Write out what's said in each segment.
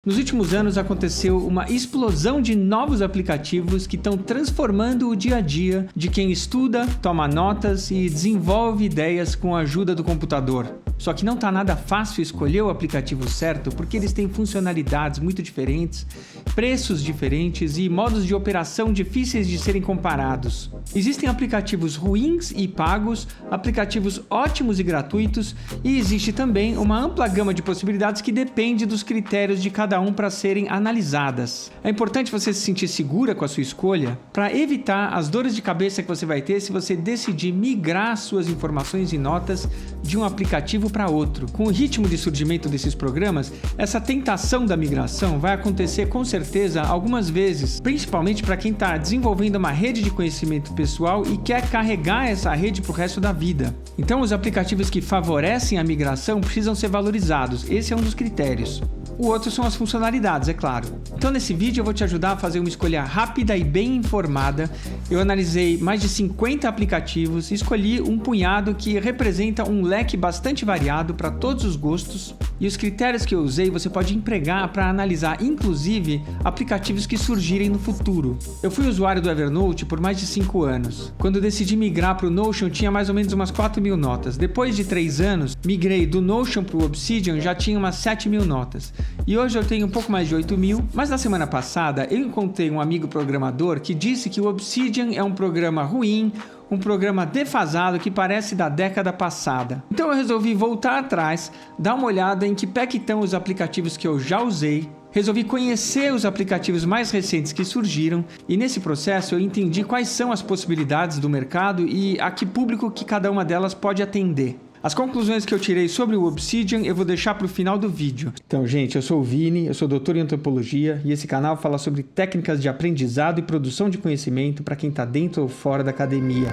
Nos últimos anos aconteceu uma explosão de novos aplicativos que estão transformando o dia a dia de quem estuda, toma notas e desenvolve ideias com a ajuda do computador. Só que não está nada fácil escolher o aplicativo certo porque eles têm funcionalidades muito diferentes, preços diferentes e modos de operação difíceis de serem comparados. Existem aplicativos ruins e pagos, aplicativos ótimos e gratuitos, e existe também uma ampla gama de possibilidades que depende dos critérios de cada um para serem analisadas. É importante você se sentir segura com a sua escolha para evitar as dores de cabeça que você vai ter se você decidir migrar suas informações e notas de um aplicativo para outro. Com o ritmo de surgimento desses programas, essa tentação da migração vai acontecer com certeza algumas vezes, principalmente para quem está desenvolvendo uma rede de conhecimento pessoal e quer carregar essa rede para o resto da vida. Então, os aplicativos que favorecem a migração precisam ser valorizados. Esse é um dos critérios. O outro são as funcionalidades, é claro. Então nesse vídeo eu vou te ajudar a fazer uma escolha rápida e bem informada. Eu analisei mais de 50 aplicativos e escolhi um punhado que representa um leque bastante variado para todos os gostos. E os critérios que eu usei você pode empregar para analisar, inclusive, aplicativos que surgirem no futuro. Eu fui usuário do Evernote por mais de 5 anos. Quando decidi migrar para o Notion, tinha mais ou menos umas 4.000 notas. Depois de 3 anos, migrei do Notion para o Obsidian, já tinha umas 7.000 notas. E hoje eu tenho um pouco mais de 8.000, mas na semana passada eu encontrei um amigo programador que disse que o Obsidian é um programa ruim, um programa defasado que parece da década passada. Então eu resolvi voltar atrás, dar uma olhada em que pé que estão os aplicativos que eu já usei, resolvi conhecer os aplicativos mais recentes que surgiram e nesse processo eu entendi quais são as possibilidades do mercado e a que público que cada uma delas pode atender. As conclusões que eu tirei sobre o Obsidian eu vou deixar para o final do vídeo. Então, gente, eu sou o Vini, eu sou doutor em antropologia e esse canal fala sobre técnicas de aprendizado e produção de conhecimento para quem está dentro ou fora da academia.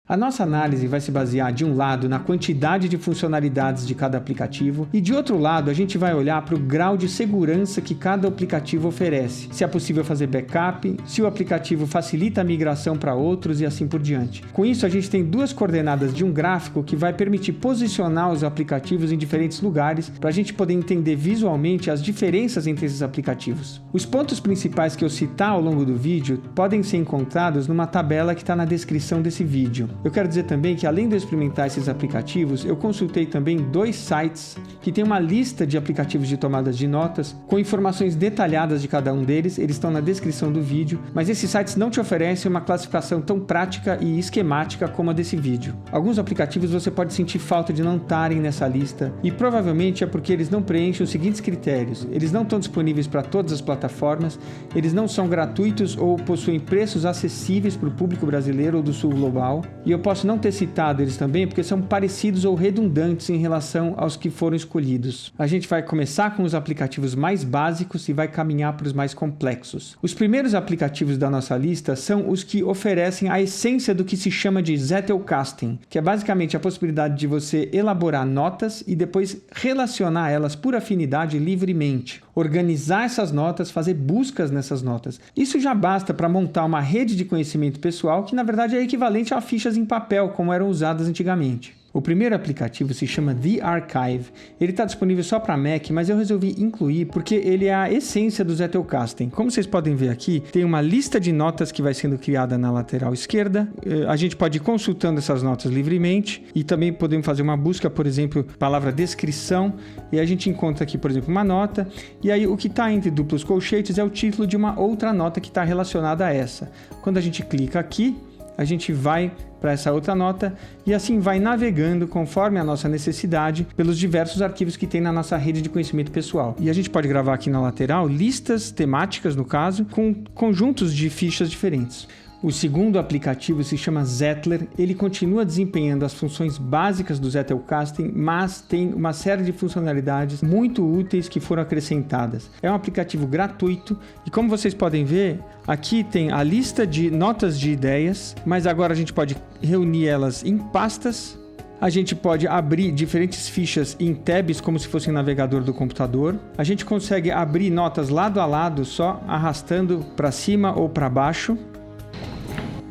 A nossa análise vai se basear, de um lado, na quantidade de funcionalidades de cada aplicativo e, de outro lado, a gente vai olhar para o grau de segurança que cada aplicativo oferece, se é possível fazer backup, se o aplicativo facilita a migração para outros e assim por diante. Com isso, a gente tem duas coordenadas de um gráfico que vai permitir posicionar os aplicativos em diferentes lugares para a gente poder entender visualmente as diferenças entre esses aplicativos. Os pontos principais que eu citar ao longo do vídeo podem ser encontrados numa tabela que está na descrição desse vídeo. Eu quero dizer também que, além de eu experimentar esses aplicativos, eu consultei também 2 sites que têm uma lista de aplicativos de tomadas de notas com informações detalhadas de cada um deles. Eles estão na descrição do vídeo, mas esses sites não te oferecem uma classificação tão prática e esquemática como a desse vídeo. Alguns aplicativos você pode sentir falta de não estarem nessa lista e provavelmente é porque eles não preenchem os seguintes critérios. Eles não estão disponíveis para todas as plataformas, eles não são gratuitos ou possuem preços acessíveis para o público brasileiro ou do sul global. E eu posso não ter citado eles também porque são parecidos ou redundantes em relação aos que foram escolhidos. A gente vai começar com os aplicativos mais básicos e vai caminhar para os mais complexos. Os primeiros aplicativos da nossa lista são os que oferecem a essência do que se chama de Zettelkasten, que é basicamente a possibilidade de você elaborar notas e depois relacionar elas por afinidade livremente. Organizar essas notas, fazer buscas nessas notas. Isso já basta para montar uma rede de conhecimento pessoal que na verdade é equivalente a fichas em papel, como eram usadas antigamente. O primeiro aplicativo se chama The Archive. Ele está disponível só para Mac, mas eu resolvi incluir porque ele é a essência do Zettelkasten. Como vocês podem ver aqui, tem uma lista de notas que vai sendo criada na lateral esquerda. A gente pode ir consultando essas notas livremente e também podemos fazer uma busca, por exemplo, palavra descrição, e a gente encontra aqui, por exemplo, uma nota, e aí o que está entre duplos colchetes é o título de uma outra nota que está relacionada a essa. Quando a gente clica aqui, a gente vai para essa outra nota e assim vai navegando conforme a nossa necessidade pelos diversos arquivos que tem na nossa rede de conhecimento pessoal. E a gente pode gravar aqui na lateral listas temáticas, no caso, com conjuntos de fichas diferentes. O segundo aplicativo se chama Zettler. Ele continua desempenhando as funções básicas do Zettelkasten, mas tem uma série de funcionalidades muito úteis que foram acrescentadas. É um aplicativo gratuito e, como vocês podem ver, aqui tem a lista de notas de ideias, mas agora a gente pode reunir elas em pastas. A gente pode abrir diferentes fichas em tabs como se fosse um navegador do computador. A gente consegue abrir notas lado a lado só arrastando para cima ou para baixo.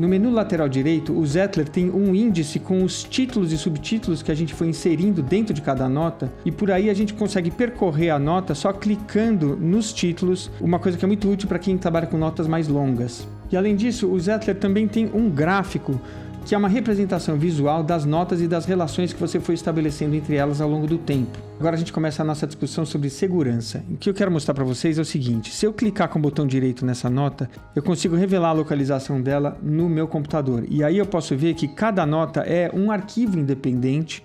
No menu lateral direito, o Zettler tem um índice com os títulos e subtítulos que a gente foi inserindo dentro de cada nota, e por aí a gente consegue percorrer a nota só clicando nos títulos, uma coisa que é muito útil para quem trabalha com notas mais longas. E além disso, o Zettler também tem um gráfico que é uma representação visual das notas e das relações que você foi estabelecendo entre elas ao longo do tempo. Agora a gente começa a nossa discussão sobre segurança. O que eu quero mostrar para vocês é o seguinte: se eu clicar com o botão direito nessa nota, eu consigo revelar a localização dela no meu computador. E aí eu posso ver que cada nota é um arquivo independente,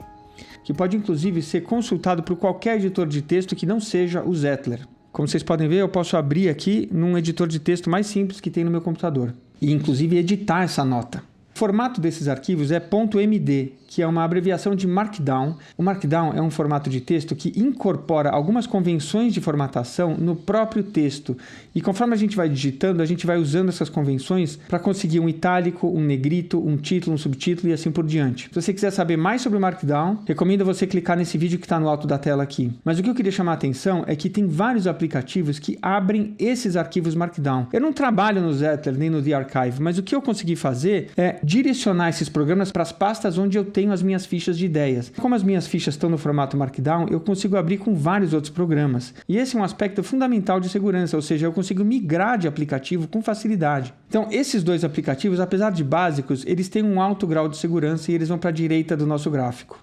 que pode inclusive ser consultado por qualquer editor de texto que não seja o Zettler. Como vocês podem ver, eu posso abrir aqui num editor de texto mais simples que tem no meu computador e inclusive editar essa nota. O formato desses arquivos é .md, que é uma abreviação de Markdown. O Markdown é um formato de texto que incorpora algumas convenções de formatação no próprio texto. E conforme a gente vai digitando, a gente vai usando essas convenções para conseguir um itálico, um negrito, um título, um subtítulo e assim por diante. Se você quiser saber mais sobre o Markdown, recomendo você clicar nesse vídeo que está no alto da tela aqui. Mas o que eu queria chamar a atenção é que tem vários aplicativos que abrem esses arquivos Markdown. Eu não trabalho no Zettler nem no The Archive, mas o que eu consegui fazer é direcionar esses programas para as pastas onde eu tenho as minhas fichas de ideias. Como as minhas fichas estão no formato Markdown, eu consigo abrir com vários outros programas. E esse é um aspecto fundamental de segurança, ou seja, eu consigo migrar de aplicativo com facilidade. Então, esses dois aplicativos, apesar de básicos, eles têm um alto grau de segurança e eles vão para a direita do nosso gráfico.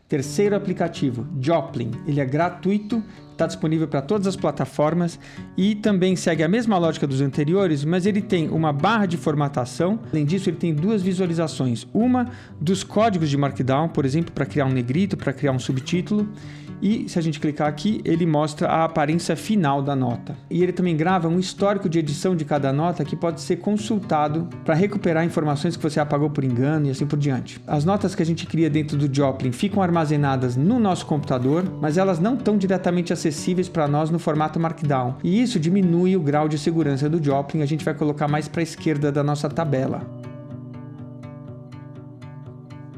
Terceiro aplicativo, Joplin. Ele é gratuito, está disponível para todas as plataformas e também segue a mesma lógica dos anteriores, mas ele tem uma barra de formatação. Além disso, ele tem duas visualizações. Uma dos códigos de Markdown, por exemplo, para criar um negrito, para criar um subtítulo. E se a gente clicar aqui, ele mostra a aparência final da nota. E ele também grava um histórico de edição de cada nota que pode ser consultado para recuperar informações que você apagou por engano e assim por diante. As notas que a gente cria dentro do Joplin ficam armazenadas no nosso computador, mas elas não estão diretamente acessíveis para nós no formato Markdown. E isso diminui o grau de segurança do Joplin. A gente vai colocar mais para a esquerda da nossa tabela.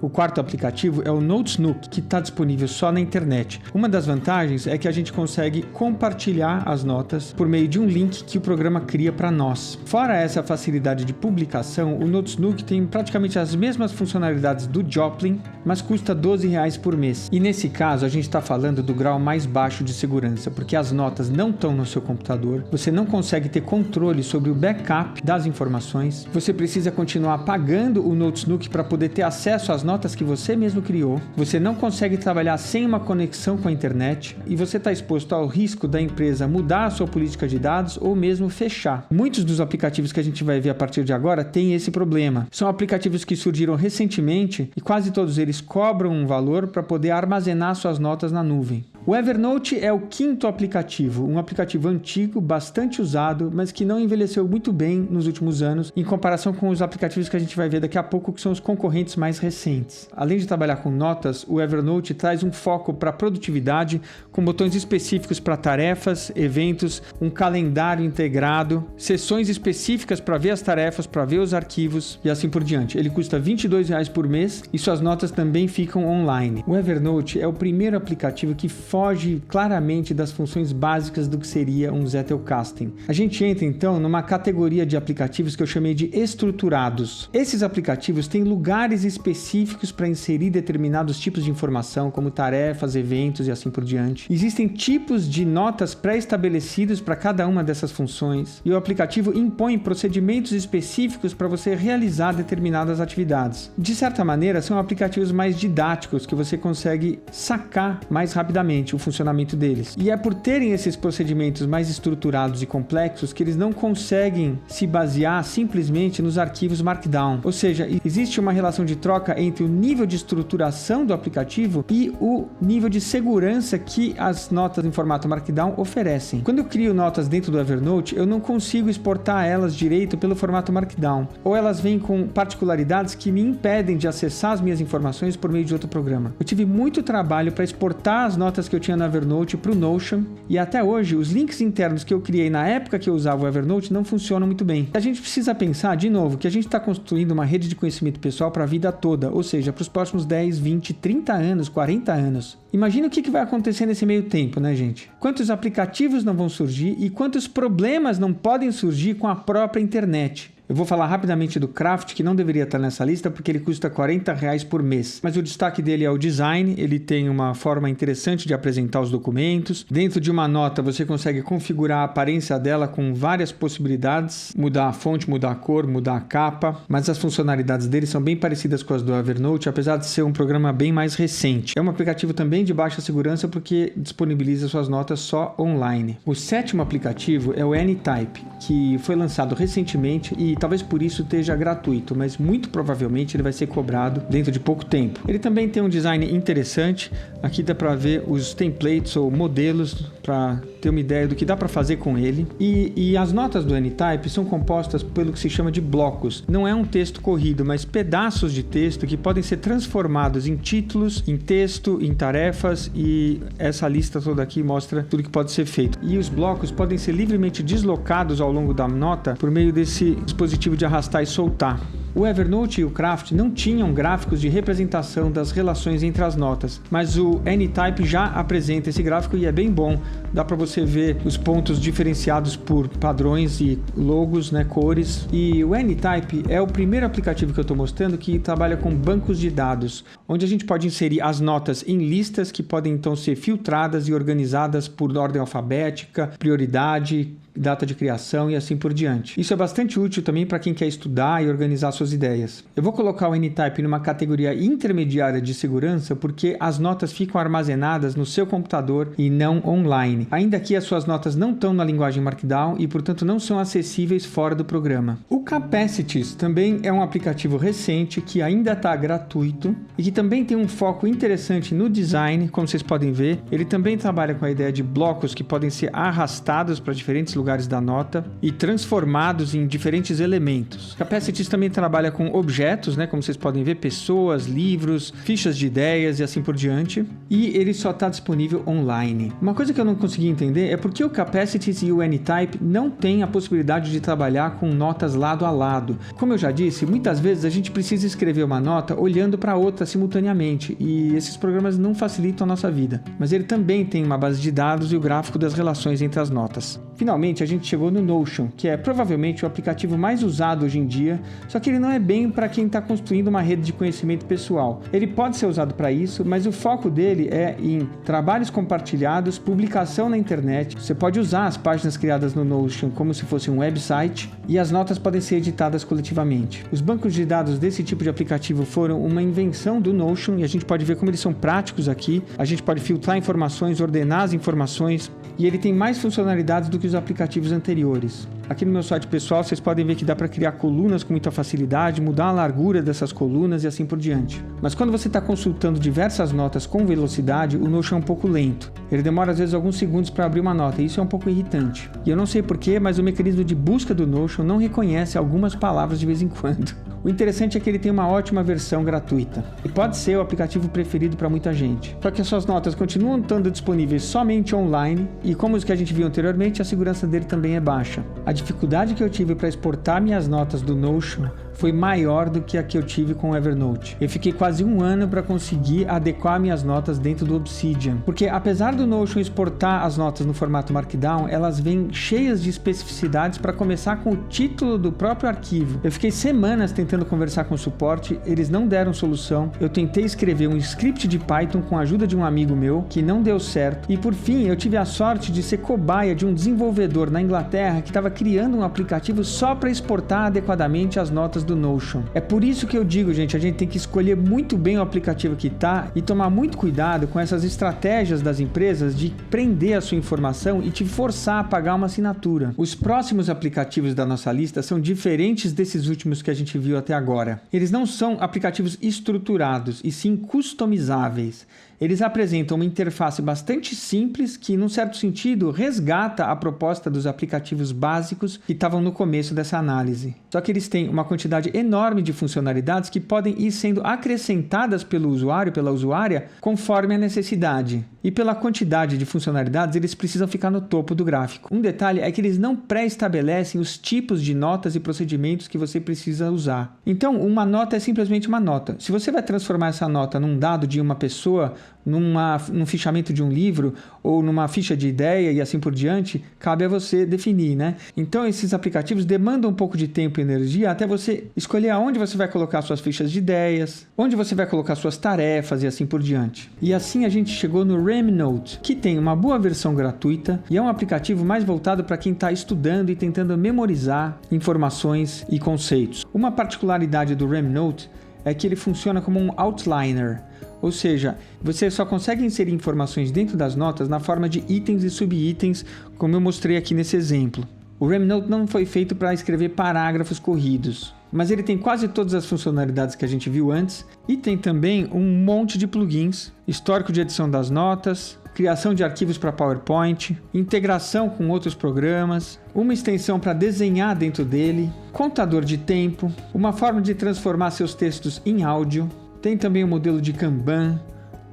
O quarto aplicativo é o Notesnook, que está disponível só na internet. Uma das vantagens é que a gente consegue compartilhar as notas por meio de um link que o programa cria para nós. Fora essa facilidade de publicação, o Notesnook tem praticamente as mesmas funcionalidades do Joplin, mas custa R$12 por mês. E nesse caso, a gente está falando do grau mais baixo de segurança, porque as notas não estão no seu computador, você não consegue ter controle sobre o backup das informações, você precisa continuar pagando o Notesnook para poder ter acesso às notas que você mesmo criou, você não consegue trabalhar sem uma conexão com a internet e você está exposto ao risco da empresa mudar a sua política de dados ou mesmo fechar. Muitos dos aplicativos que a gente vai ver a partir de agora têm esse problema. São aplicativos que surgiram recentemente e quase todos eles cobram um valor para poder armazenar suas notas na nuvem. O Evernote é o quinto aplicativo, um aplicativo antigo, bastante usado, mas que não envelheceu muito bem nos últimos anos, em comparação com os aplicativos que a gente vai ver daqui a pouco, que são os concorrentes mais recentes. Além de trabalhar com notas, o Evernote traz um foco para produtividade, com botões específicos para tarefas, eventos, um calendário integrado, sessões específicas para ver as tarefas, para ver os arquivos e assim por diante. Ele custa R$22 por mês e suas notas também ficam online. O Evernote é o primeiro aplicativo que foge claramente das funções básicas do que seria um Zettelkasten. A gente entra então numa categoria de aplicativos que eu chamei de estruturados. Esses aplicativos têm lugares específicos para inserir determinados tipos de informação, como tarefas, eventos e assim por diante. Existem tipos de notas pré-estabelecidos para cada uma dessas funções e o aplicativo impõe procedimentos específicos para você realizar determinadas atividades. De certa maneira, são aplicativos mais didáticos que você consegue sacar mais rapidamente o funcionamento deles. E é por terem esses procedimentos mais estruturados e complexos que eles não conseguem se basear simplesmente nos arquivos Markdown. Ou seja, existe uma relação de troca entre o nível de estruturação do aplicativo e o nível de segurança que as notas em formato Markdown oferecem. Quando eu crio notas dentro do Evernote, eu não consigo exportar elas direito pelo formato Markdown, ou elas vêm com particularidades que me impedem de acessar as minhas informações por meio de outro programa. Eu tive muito trabalho para exportar as notas que eu eu tinha no Evernote para o Notion, e até hoje os links internos que eu criei na época que eu usava o Evernote não funcionam muito bem. A gente precisa pensar, de novo, que a gente está construindo uma rede de conhecimento pessoal para a vida toda, ou seja, para os próximos 10, 20, 30 anos, 40 anos. Imagina o que vai acontecer nesse meio tempo, né, gente? Quantos aplicativos não vão surgir e quantos problemas não podem surgir com a própria internet. Eu vou falar rapidamente do Craft, que não deveria estar nessa lista porque ele custa R$40 por mês. Mas o destaque dele é o design, ele tem uma forma interessante de apresentar os documentos. Dentro de uma nota você consegue configurar a aparência dela com várias possibilidades, mudar a fonte, mudar a cor, mudar a capa, mas as funcionalidades dele são bem parecidas com as do Evernote, apesar de ser um programa bem mais recente. É um aplicativo também de baixa segurança porque disponibiliza suas notas só online. O sétimo aplicativo é o Anytype, que foi lançado recentemente e talvez por isso esteja gratuito, mas muito provavelmente ele vai ser cobrado dentro de pouco tempo. Ele também tem um design interessante, aqui dá para ver os templates ou modelos para ter uma ideia do que dá para fazer com ele. E as notas do Anytype são compostas pelo que se chama de blocos. Não é um texto corrido, mas pedaços de texto que podem ser transformados em títulos, em texto, em tarefas, e essa lista toda aqui mostra tudo que pode ser feito. E os blocos podem ser livremente deslocados ao longo da nota por meio desse dispositivo de arrastar e soltar. O Evernote e o Craft não tinham gráficos de representação das relações entre as notas, mas o Anytype já apresenta esse gráfico e é bem bom. Dá para você ver os pontos diferenciados por padrões e logos, né, cores. E o Anytype é o primeiro aplicativo que eu estou mostrando que trabalha com bancos de dados, onde a gente pode inserir as notas em listas que podem então ser filtradas e organizadas por ordem alfabética, prioridade, data de criação e assim por diante. Isso é bastante útil também para quem quer estudar e organizar suas ideias. Eu vou colocar o Anytype numa categoria intermediária de segurança porque as notas ficam armazenadas no seu computador e não online. Ainda que as suas notas não estão na linguagem Markdown e, portanto, não são acessíveis fora do programa. O Capacities também é um aplicativo recente que ainda está gratuito e que também tem um foco interessante no design, como vocês podem ver. Ele também trabalha com a ideia de blocos que podem ser arrastados para diferentes lugares da nota e transformados em diferentes elementos. Capacities também trabalha com objetos, né, como vocês podem ver, pessoas, livros, fichas de ideias e assim por diante, e ele só está disponível online. Uma coisa que eu não consegui entender é por que o Capacities e o Anytype não têm a possibilidade de trabalhar com notas lado a lado. Como eu já disse, muitas vezes a gente precisa escrever uma nota olhando para outra simultaneamente e esses programas não facilitam a nossa vida, mas ele também tem uma base de dados e o gráfico das relações entre as notas. Finalmente, a gente chegou no Notion, que é provavelmente o aplicativo mais usado hoje em dia, só que ele não é bem para quem está construindo uma rede de conhecimento pessoal. Ele pode ser usado para isso, mas o foco dele é em trabalhos compartilhados, publicação na internet. Você pode usar as páginas criadas no Notion como se fosse um website e as notas podem ser editadas coletivamente. Os bancos de dados desse tipo de aplicativo foram uma invenção do Notion e a gente pode ver como eles são práticos aqui. A gente pode filtrar informações, ordenar as informações e ele tem mais funcionalidades do que os aplicativos anteriores. Aqui no meu site pessoal vocês podem ver que dá para criar colunas com muita facilidade, mudar a largura dessas colunas e assim por diante. Mas quando você está consultando diversas notas com velocidade, o Notion é um pouco lento. Ele demora às vezes alguns segundos para abrir uma nota e isso é um pouco irritante. E eu não sei porquê, mas o mecanismo de busca do Notion não reconhece algumas palavras de vez em quando. O interessante é que ele tem uma ótima versão gratuita e pode ser o aplicativo preferido para muita gente. Só que as suas notas continuam estando disponíveis somente online e, como os que a gente viu anteriormente, a segurança dele também é baixa. A dificuldade que eu tive para exportar minhas notas do Notion foi maior do que a que eu tive com o Evernote. Eu fiquei quase um ano para conseguir adequar minhas notas dentro do Obsidian, porque apesar do Notion exportar as notas no formato Markdown, elas vêm cheias de especificidades para começar com o título do próprio arquivo. Eu fiquei semanas tentando conversar com o suporte, eles não deram solução. Eu tentei escrever um script de Python com a ajuda de um amigo meu, que não deu certo, e por fim eu tive a sorte de ser cobaia de um desenvolvedor na Inglaterra que estava criando um aplicativo só para exportar adequadamente as notas do Notion. É por isso que eu digo, gente, a gente tem que escolher muito bem o aplicativo que tá e tomar muito cuidado com essas estratégias das empresas de prender a sua informação e te forçar a pagar uma assinatura. Os próximos aplicativos da nossa lista são diferentes desses últimos que a gente viu até agora. Eles não são aplicativos estruturados, e sim customizáveis. Eles apresentam uma interface bastante simples que, num certo sentido, resgata a proposta dos aplicativos básicos que estavam no começo dessa análise. Só que eles têm uma quantidade enorme de funcionalidades que podem ir sendo acrescentadas pelo usuário, pela usuária, conforme a necessidade. E pela quantidade de funcionalidades, eles precisam ficar no topo do gráfico. Um detalhe é que eles não pré-estabelecem os tipos de notas e procedimentos que você precisa usar. Então, uma nota é simplesmente uma nota. Se você vai transformar essa nota num dado de uma pessoa, num fichamento de um livro ou numa ficha de ideia e assim por diante, cabe a você definir, né? Então, esses aplicativos demandam um pouco de tempo e energia até você escolher aonde você vai colocar suas fichas de ideias, onde você vai colocar suas tarefas e assim por diante. E assim a gente chegou no RemNote, que tem uma boa versão gratuita e é um aplicativo mais voltado para quem está estudando e tentando memorizar informações e conceitos. Uma particularidade do RemNote é que ele funciona como um outliner, ou seja, você só consegue inserir informações dentro das notas na forma de itens e subitens, como eu mostrei aqui nesse exemplo. O RemNote não foi feito para escrever parágrafos corridos, mas ele tem quase todas as funcionalidades que a gente viu antes e tem também um monte de plugins, histórico de edição das notas, criação de arquivos para PowerPoint, integração com outros programas, uma extensão para desenhar dentro dele, contador de tempo, uma forma de transformar seus textos em áudio, tem também um modelo de Kanban,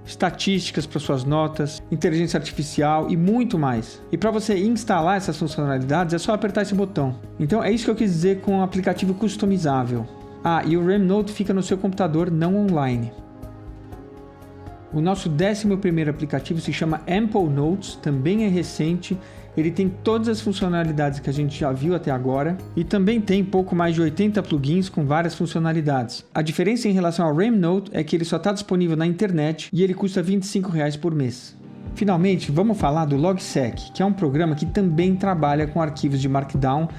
estatísticas para suas notas, inteligência artificial e muito mais. E para você instalar essas funcionalidades é só apertar esse botão. Então é isso que eu quis dizer com um aplicativo customizável. Ah, e o RemNote fica no seu computador, não online. O nosso 11º aplicativo se chama Ample Notes, também é recente. Ele tem todas as funcionalidades que a gente já viu até agora e também tem pouco mais de 80 plugins com várias funcionalidades. A diferença em relação ao RemNote é que ele só está disponível na internet e ele custa R$ 25 por mês. Finalmente, vamos falar do Logsec, que é um programa que também trabalha com arquivos de Markdown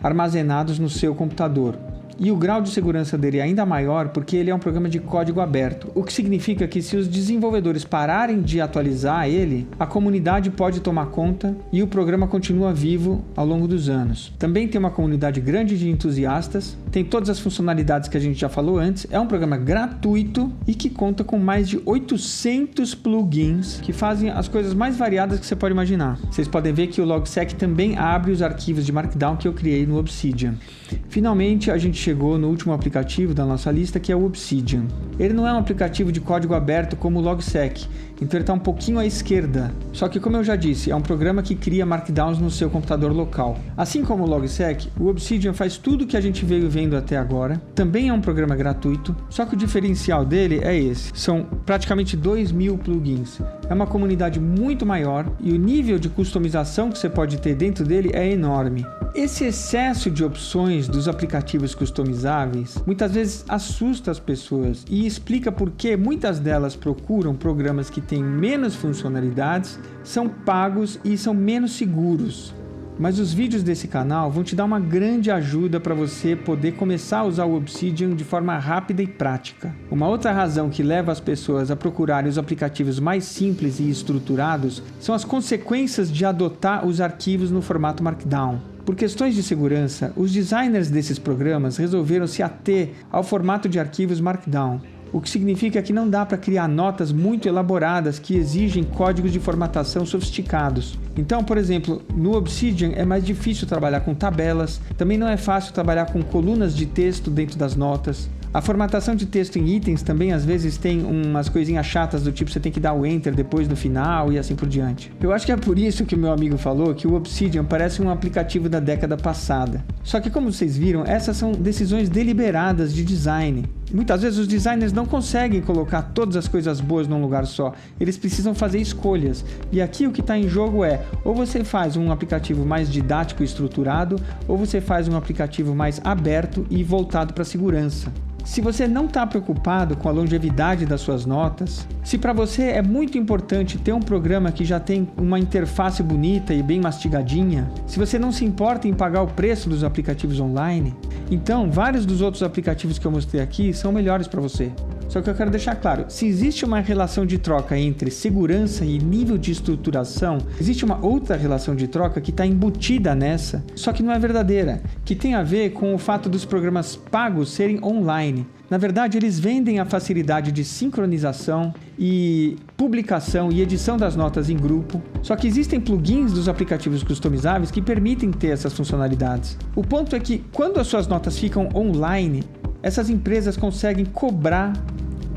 armazenados no seu computador. E o grau de segurança dele é ainda maior porque ele é um programa de código aberto, o que significa que se os desenvolvedores pararem de atualizar ele, a comunidade pode tomar conta e o programa continua vivo ao longo dos anos. Também tem uma comunidade grande de entusiastas, tem todas as funcionalidades que a gente já falou antes, é um programa gratuito e que conta com mais de 800 plugins que fazem as coisas mais variadas que você pode imaginar. Vocês podem ver que o Logsec também abre os arquivos de Markdown que eu criei no Obsidian. Finalmente, a gente chegou no último aplicativo da nossa lista, que é o Obsidian. Ele não é um aplicativo de código aberto como o Logsec, então ele está um pouquinho à esquerda. Só que, como eu já disse, é um programa que cria Markdowns no seu computador local. Assim como o Logsec, o Obsidian faz tudo o que a gente veio vendo até agora. Também é um programa gratuito, só que o diferencial dele é esse. São praticamente 2.000 plugins. É uma comunidade muito maior e o nível de customização que você pode ter dentro dele é enorme. Esse excesso de opções dos aplicativos customizáveis muitas vezes assusta as pessoas e explica por que muitas delas procuram programas que têm menos funcionalidades, são pagos e são menos seguros. Mas os vídeos desse canal vão te dar uma grande ajuda para você poder começar a usar o Obsidian de forma rápida e prática. Uma outra razão que leva as pessoas a procurarem os aplicativos mais simples e estruturados são as consequências de adotar os arquivos no formato Markdown. Por questões de segurança, os designers desses programas resolveram se ater ao formato de arquivos Markdown, o que significa que não dá para criar notas muito elaboradas que exigem códigos de formatação sofisticados. Então, por exemplo, no Obsidian é mais difícil trabalhar com tabelas, também não é fácil trabalhar com colunas de texto dentro das notas. A formatação de texto em itens também às vezes tem umas coisinhas chatas do tipo você tem que dar o Enter depois no final e assim por diante. Eu acho que é por isso que o meu amigo falou que o Obsidian parece um aplicativo da década passada. Só que como vocês viram, essas são decisões deliberadas de design. Muitas vezes os designers não conseguem colocar todas as coisas boas num lugar só. Eles precisam fazer escolhas. E aqui o que está em jogo é, ou você faz um aplicativo mais didático e estruturado, ou você faz um aplicativo mais aberto e voltado para a segurança. Se você não está preocupado com a longevidade das suas notas, se para você é muito importante ter um programa que já tem uma interface bonita e bem mastigadinha, se você não se importa em pagar o preço dos aplicativos online, então vários dos outros aplicativos que eu mostrei aqui são melhores para você. Só que eu quero deixar claro, se existe uma relação de troca entre segurança e nível de estruturação, existe uma outra relação de troca que está embutida nessa, só que não é verdadeira, que tem a ver com o fato dos programas pagos serem online. Na verdade, eles vendem a facilidade de sincronização e publicação e edição das notas em grupo, só que existem plugins dos aplicativos customizáveis que permitem ter essas funcionalidades. O ponto é que, quando as suas notas ficam online, essas empresas conseguem cobrar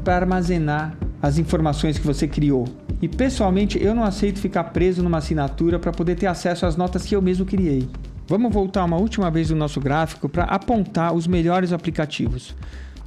para armazenar as informações que você criou. E pessoalmente, eu não aceito ficar preso numa assinatura para poder ter acesso às notas que eu mesmo criei. Vamos voltar uma última vez no nosso gráfico para apontar os melhores aplicativos.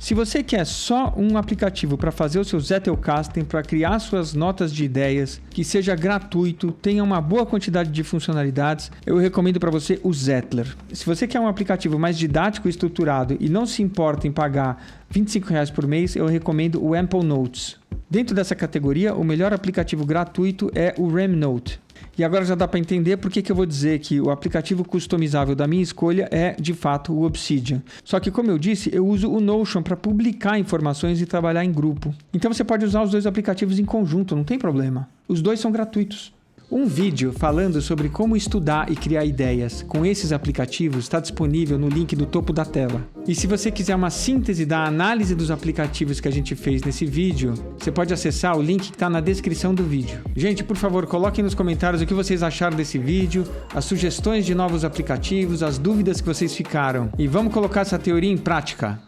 Se você quer só um aplicativo para fazer o seu Zettelkasten, para criar suas notas de ideias, que seja gratuito, tenha uma boa quantidade de funcionalidades, eu recomendo para você o Zettler. Se você quer um aplicativo mais didático e estruturado e não se importa em pagar R$ 25 por mês, eu recomendo o Ample Notes. Dentro dessa categoria, o melhor aplicativo gratuito é o Remnote. E agora já dá para entender por que eu vou dizer que o aplicativo customizável da minha escolha é, de fato, o Obsidian. Só que, como eu disse, eu uso o Notion para publicar informações e trabalhar em grupo. Então você pode usar os dois aplicativos em conjunto, não tem problema. Os dois são gratuitos. Um vídeo falando sobre como estudar e criar ideias com esses aplicativos está disponível no link do topo da tela. E se você quiser uma síntese da análise dos aplicativos que a gente fez nesse vídeo, você pode acessar o link que está na descrição do vídeo. Gente, por favor, coloquem nos comentários o que vocês acharam desse vídeo, as sugestões de novos aplicativos, as dúvidas que vocês ficaram. E vamos colocar essa teoria em prática.